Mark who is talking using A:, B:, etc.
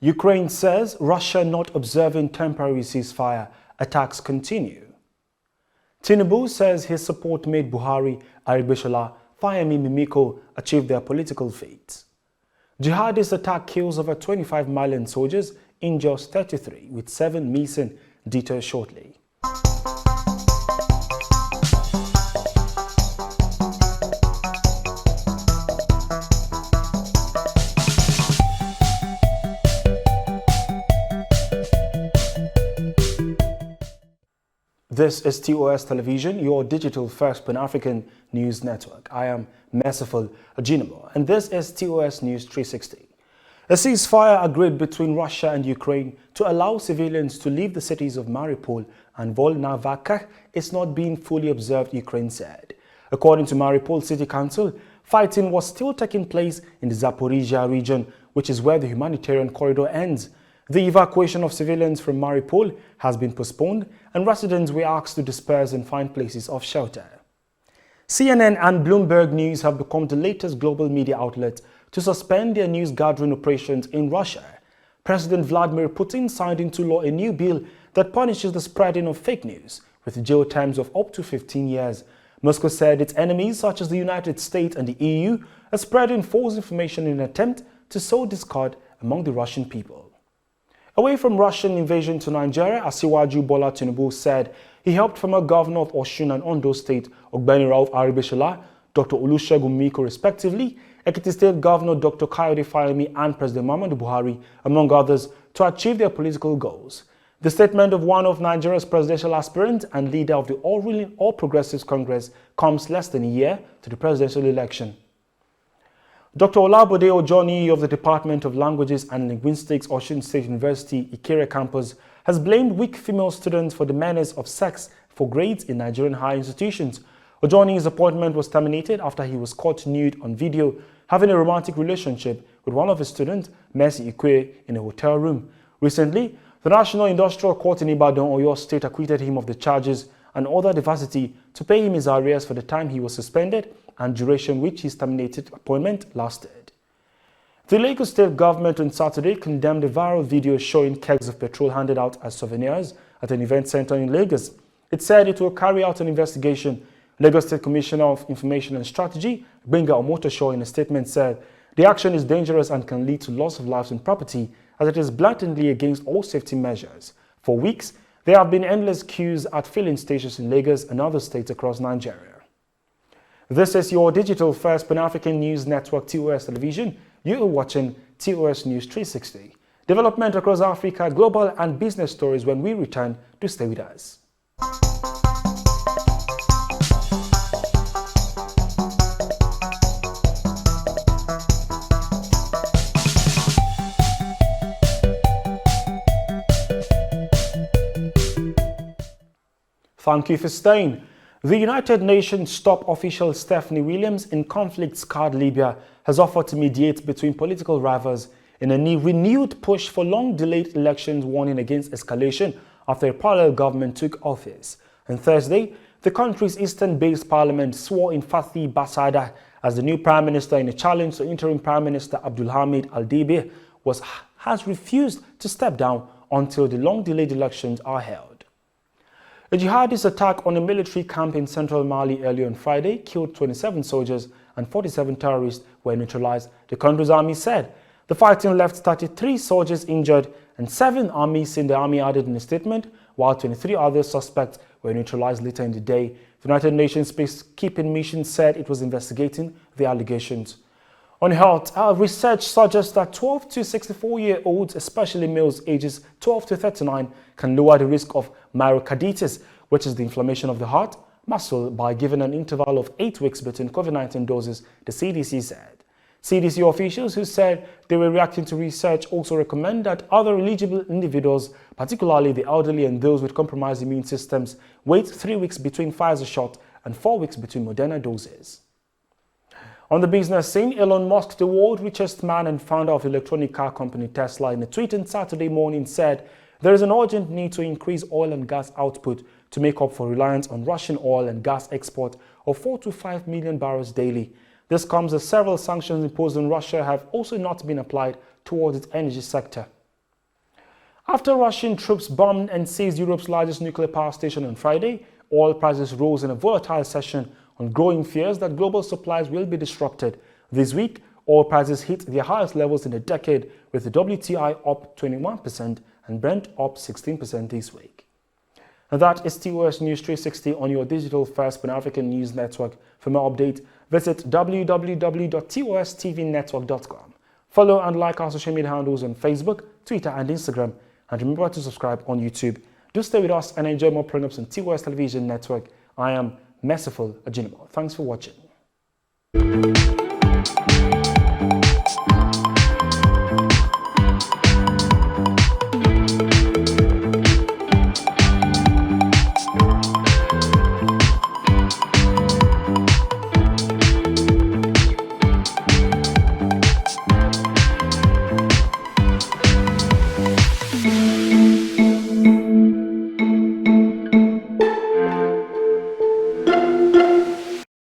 A: Ukraine says Russia not observing temporary ceasefire. Attacks continue. Tinubu says his support made Buhari, Aregbesola, Fayemi, Mimiko achieve their political fate. Jihadist attack kills over 25 Malian soldiers, injures 33, with 7 missing. Details shortly. This is TOS Television, your digital first Pan-African news network. I am Merciful Ajinamo, and this is TOS News 360. A ceasefire agreed between Russia and Ukraine to allow civilians to leave the cities of Mariupol and Volnovakha is not being fully observed, Ukraine said. According to Mariupol City Council, fighting was still taking place in the Zaporizhia region, which is where the humanitarian corridor ends. The evacuation of civilians from Mariupol has been postponed, and residents were asked to disperse and find places of shelter. CNN and Bloomberg News have become the latest global media outlet to suspend their news gathering operations in Russia. President Vladimir Putin signed into law a new bill that punishes the spreading of fake news with jail terms of up to 15 years. Moscow said its enemies, such as the United States and the EU, are spreading false information in an attempt to sow discord among the Russian people. Away from Russian invasion to Nigeria, Asiwaju Bola Tinubu said he helped former governor of Osun and Ondo State, Ogbeni Rauf Aregbesola, Dr. Olusegun Mimiko respectively, Ekiti State Governor Dr. Kayode Fayemi and President Muhammadu Buhari, among others, to achieve their political goals. The statement of one of Nigeria's presidential aspirants and leader of the all-ruling All Progressives Congress comes less than a year to the presidential election. Dr. Olabode Ojoni of the Department of Languages and Linguistics, Osun State University, Ikere campus, has blamed weak female students for the menace of sex for grades in Nigerian higher institutions. Ojoni's appointment was terminated after he was caught nude on video having a romantic relationship with one of his students, Mercy Ikwe, in a hotel room. Recently, the National Industrial Court in Ibadan, Oyo State, acquitted him of the charges and ordered the varsity to pay him his arrears for the time he was suspended and duration which his terminated appointment lasted. The Lagos State government on Saturday condemned a viral video showing kegs of petrol handed out as souvenirs at an event center in Lagos. It said it will carry out an investigation. Lagos State Commissioner of Information and Strategy, Benga Omotosho, in a statement said the action is dangerous and can lead to loss of lives and property as it is blatantly against all safety measures. For weeks, there have been endless queues at filling stations in Lagos and other states across Nigeria. This is your digital first Pan-African news network, TOS Television. You are watching TOS News 360. Development across Africa, global and business stories. When we return, to stay with us. Thank you for staying. The United Nations top official Stephanie Williams in conflict-scarred Libya has offered to mediate between political rivals in a renewed push for long-delayed elections, warning against escalation after a parallel government took office. On Thursday, the country's eastern-based parliament swore in Fathi Basada as the new prime minister in a challenge to interim prime minister Abdulhamid Al-Dibir has refused to step down until the long-delayed elections are held. A jihadist attack on a military camp in central Mali earlier on Friday killed 27 soldiers and 47 terrorists were neutralized, the country's army said. The fighting left 33 soldiers injured and 7 are missing, the army added in a statement, while 23 other suspects were neutralized later in the day. The United Nations peacekeeping mission said it was investigating the allegations. On health, research suggests that 12 to 64-year-olds, especially males ages 12 to 39, can lower the risk of myocarditis, which is the inflammation of the heart muscle, by giving an interval of 8 weeks between COVID-19 doses, the CDC said. CDC officials who said they were reacting to research also recommend that other eligible individuals, particularly the elderly and those with compromised immune systems, wait 3 weeks between Pfizer shot and 4 weeks between Moderna doses. On the business scene, Elon Musk, the world's richest man and founder of electronic car company Tesla, in a tweet on Saturday morning said there is an urgent need to increase oil and gas output to make up for reliance on Russian oil and gas export of 4 to 5 million barrels daily. This comes as several sanctions imposed on Russia have also not been applied towards its energy sector. After Russian troops bombed and seized Europe's largest nuclear power station on Friday, oil prices rose in a volatile session on growing fears that global supplies will be disrupted. This week, oil prices hit their highest levels in a decade, with the WTI up 21% and Brent up 16% this week. And that is TOS News 360 on your digital first Pan-African news network. For more updates, visit www.tostvnetwork.com. Follow and like our social media handles on Facebook, Twitter and Instagram. And remember to subscribe on YouTube. Do stay with us and enjoy more programs on TOS Television Network. I am Merciful Ajinimo. Thanks for watching.